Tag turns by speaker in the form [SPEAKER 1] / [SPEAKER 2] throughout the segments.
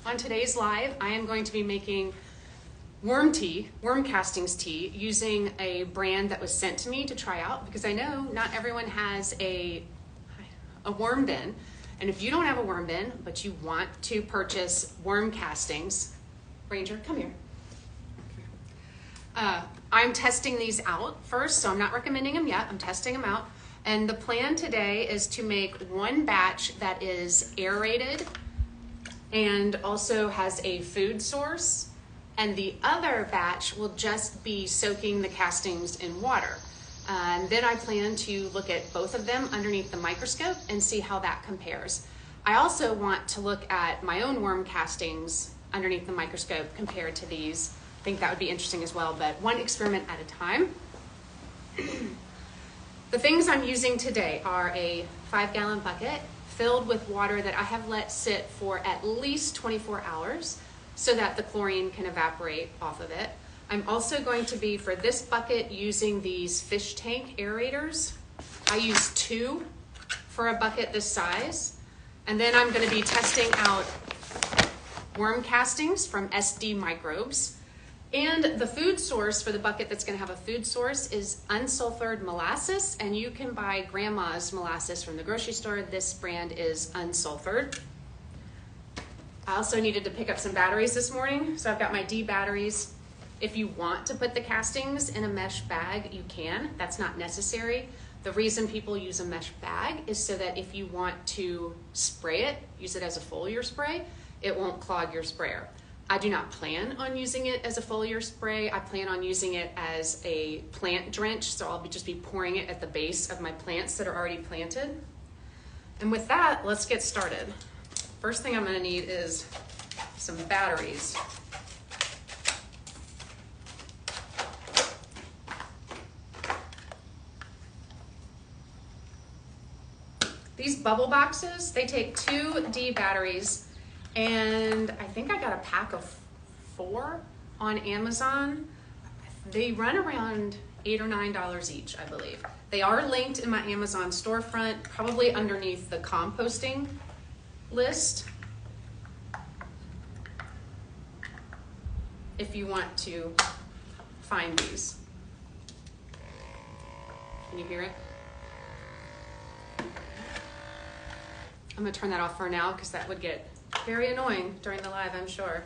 [SPEAKER 1] On today's live, I am going to be making worm castings tea, using a brand that was sent to me to try out because I know not everyone has a worm bin. And if you don't have a worm bin, but you want to purchase worm castings, Ranger, come here. I'm testing these out first, so I'm not recommending them yet. I'm testing them out. And the plan today is to make one batch that is aerated and also has a food source. And the other batch will just be soaking the castings in water. And then I plan to look at both of them underneath the microscope and see how that compares. I also want to look at my own worm castings underneath the microscope compared to these. I think that would be interesting as well, but one experiment at a time. The things I'm using today are a 5-gallon bucket filled with water that I have let sit for at least 24 hours so that the chlorine can evaporate off of it. I'm also going to be, for this bucket, using these fish tank aerators. I use 2 for a bucket this size. And then I'm going to be testing out worm castings from SD Microbes. And the food source for the bucket that's going to have a food source is unsulfured molasses, and you can buy grandma's molasses from the grocery store. This brand is unsulfured. I also needed to pick up some batteries this morning, so I've got my D batteries. If you want to put the castings in a mesh bag, you can. That's not necessary. The reason people use a mesh bag is so that if you want to spray it, use it as a foliar spray, it won't clog your sprayer. I do not plan on using it as a foliar spray. I plan on using it as a plant drench, so I'll just be pouring it at the base of my plants that are already planted. And with that, let's get started. First thing I'm going to need is some batteries. These bubble boxes, they take 2 D batteries, and I think I got a pack of 4 on Amazon. They run around $8 or $9 each, I believe. They are linked in my Amazon storefront, probably underneath the composting list, if you want to find these. Can you hear it? I'm gonna turn that off for now because that would get very annoying during the live, I'm sure.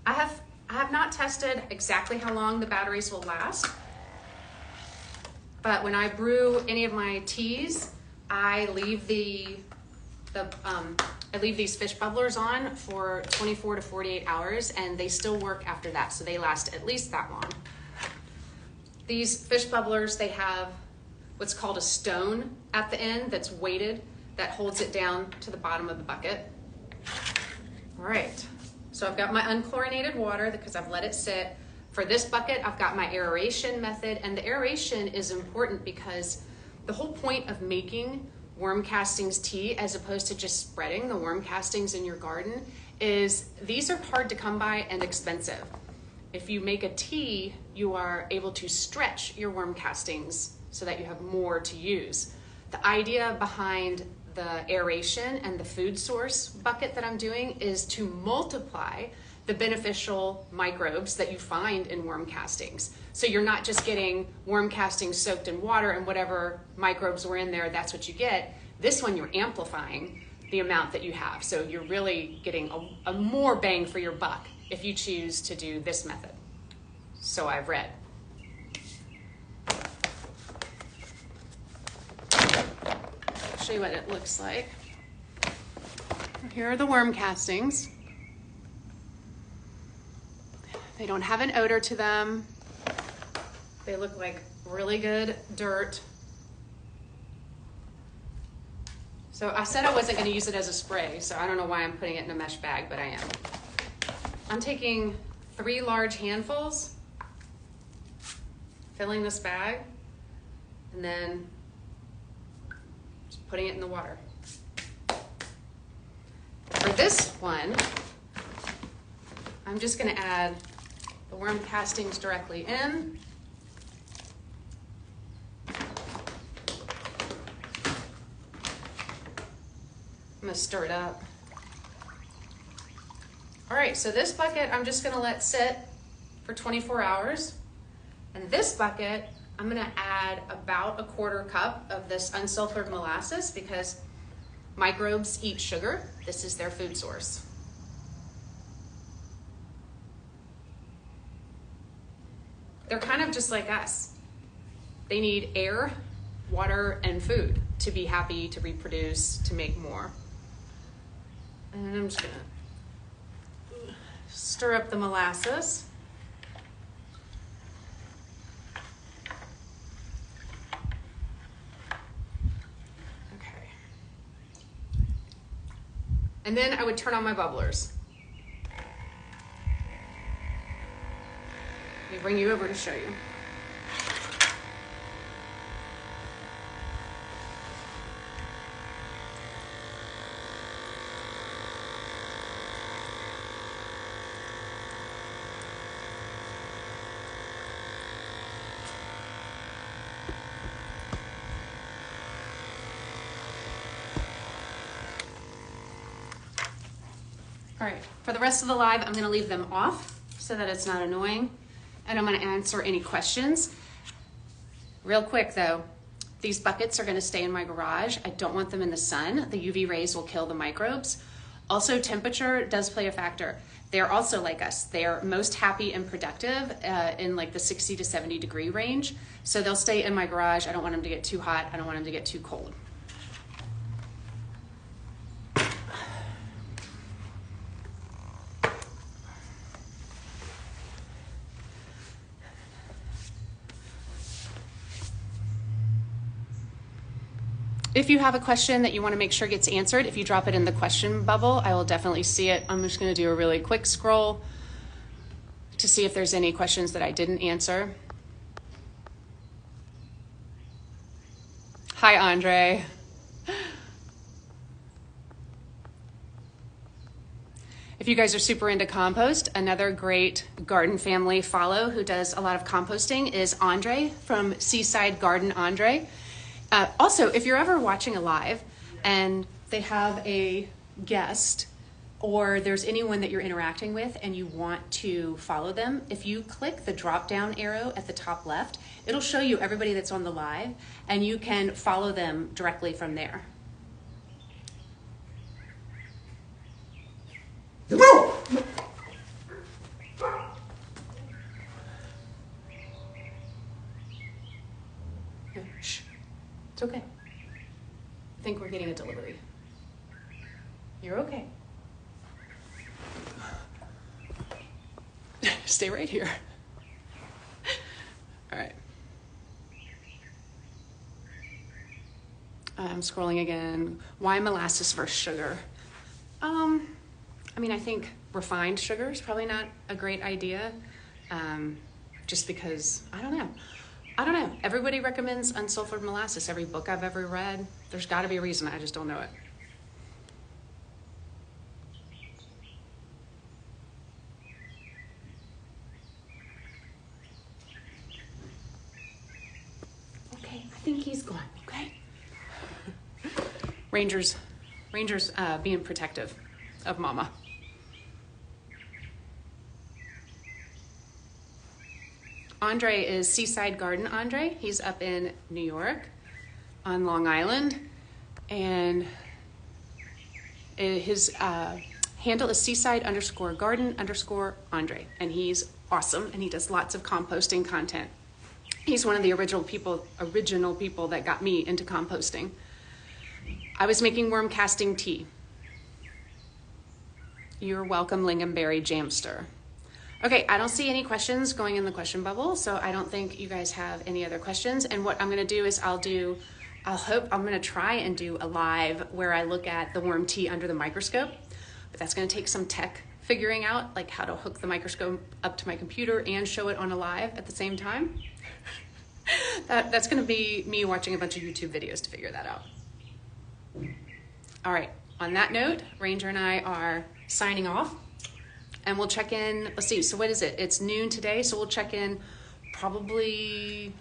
[SPEAKER 1] I have not tested exactly how long the batteries will last, but when I brew any of my teas, I leave these fish bubblers on for 24 to 48 hours, and they still work after that, so they last at least that long. These fish bubblers, they have what's called a stone at the end that's weighted, that holds it down to the bottom of the bucket. All right, so I've got my unchlorinated water because I've let it sit. For this bucket, I've got my aeration method, and the aeration is important because the whole point of making worm castings tea, as opposed to just spreading the worm castings in your garden, is these are hard to come by and expensive. If you make a tea, you are able to stretch your worm castings so that you have more to use. The idea behind the aeration and the food source bucket that I'm doing is to multiply the beneficial microbes that you find in worm castings. So you're not just getting worm castings soaked in water and whatever microbes were in there, that's what you get. This one, you're amplifying the amount that you have. So you're really getting a more bang for your buck if you choose to do this method. So I've read. Show you what it looks like. Here are the worm castings. They don't have an odor to them. They look like really good dirt. So I said I wasn't going to use it as a spray, so I don't know why I'm putting it in a mesh bag, but I am. I'm taking 3 large handfuls, filling this bag, and then putting it in the water. For this one, I'm just going to add the worm castings directly in. I'm gonna stir it up. All right, so this bucket I'm just gonna let sit for 24 hours. And this bucket, I'm gonna add about a 1/4 cup of this unsulfured molasses because microbes eat sugar. This is their food source. They're kind of just like us. They need air, water, and food to be happy, to reproduce, to make more. And I'm just gonna stir up the molasses. Okay. And then I would turn on my bubblers. Let me bring you over to show you. All right, for the rest of the live, I'm gonna leave them off so that it's not annoying. And I'm gonna answer any questions. Real quick though, these buckets are gonna stay in my garage. I don't want them in the sun. The UV rays will kill the microbes. Also, temperature does play a factor. They're also like us. They're most happy and productive in like the 60 to 70 degree range. So they'll stay in my garage. I don't want them to get too hot. I don't want them to get too cold. If you have a question that you want to make sure gets answered, if you drop it in the question bubble, I will definitely see it. I'm just going to do a really quick scroll to see if there's any questions that I didn't answer. Hi, Andre. If you guys are super into compost, another great garden family follow who does a lot of composting is Andre from Seaside Garden Andre. Also, if you're ever watching a live and they have a guest or there's anyone that you're interacting with and you want to follow them, if you click the drop down arrow at the top left, it'll show you everybody that's on the live and you can follow them directly from there. Shh. It's okay. I think we're getting a delivery. You're okay. Stay right here. All right. I'm scrolling again. Why molasses versus sugar? I mean, I think refined sugar is probably not a great idea. Just because, I don't know. Everybody recommends unsulfured molasses. Every book I've ever read, there's got to be a reason. I just don't know it. Okay, I think he's gone. Okay. Rangers being protective of Mama. Andre is Seaside Garden Andre. He's up in New York on Long Island. And his handle is seaside_garden_Andre. And he's awesome. And he does lots of composting content. He's one of the original people that got me into composting. I was making worm casting tea. You're welcome, Lingonberry Jamster. Okay, I don't see any questions going in the question bubble, so I don't think you guys have any other questions. And what I'm gonna do is I'm gonna try and do a live where I look at the worm tea under the microscope, but that's gonna take some tech figuring out, like how to hook the microscope up to my computer and show it on a live at the same time. That's gonna be me watching a bunch of YouTube videos to figure that out. All right, on that note, Ranger and I are signing off. And we'll check in, let's see, so what is it? It's noon today, so we'll check in probably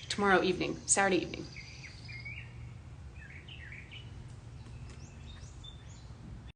[SPEAKER 1] tomorrow evening, Saturday evening.